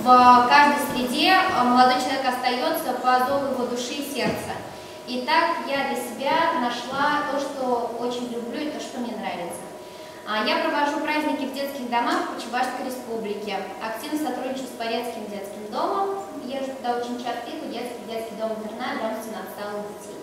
в каждой среде молодой человек остается по зову его души и сердца. И так я для себя нашла то, что очень люблю и то, что мне нравится. Я провожу праздники в детских домах по Чувашской республике. Активно сотрудничаю с Порецким детским домом. Езжу туда очень часто и в детский дом-интернат, дом на отсталых детей.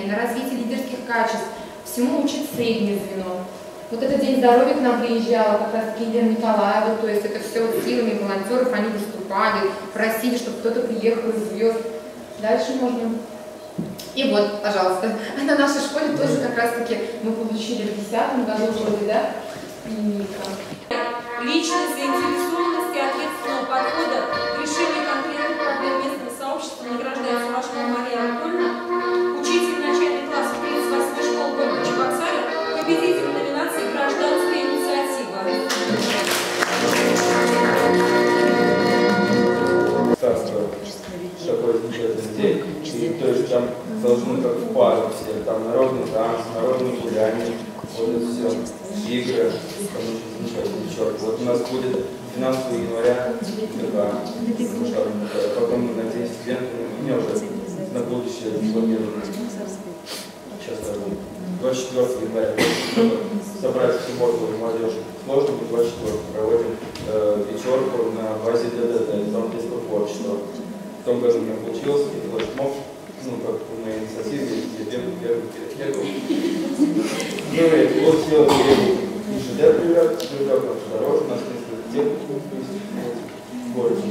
На развитие лидерских качеств, всему учит среднее звено. Вот этот день здоровья к нам приезжала как раз Елена Николаева, то есть это все силами волонтеров, они выступали, просили, чтобы кто-то приехал из звезд. Дальше можно. И вот, пожалуйста, на нашей школе тоже как раз таки мы получили в 2010 году вроде, да, премийка. Личность, заинтересованность и ответственного подхода к решению конкретных проблем местного сообщества награждается Вашкова Мария Анатольевна, учитель начальных классов 38-й школы города Чебоксары, победитель номинации «Гражданская инициатива». Такой замечательный день. И, то есть там должны как в парах все, там народный танц, народные гуляния, вот это все, игры, там очень замечательный черт. Вот у нас будет 12 января потом мы надеемся клиентами, у меня уже на будущее запланировано. Сейчас 24 января собрать всю морковую молодежь. Сложно будет 24 проводим вечерку на базе ДДТ, Дом детского творчества. В том году у меня получилось, и флешмоб, ну, как по моей инициативе, я первый перед. Ну, и получилось, и шедевр привет, дороже, у нас несколько тем в городе.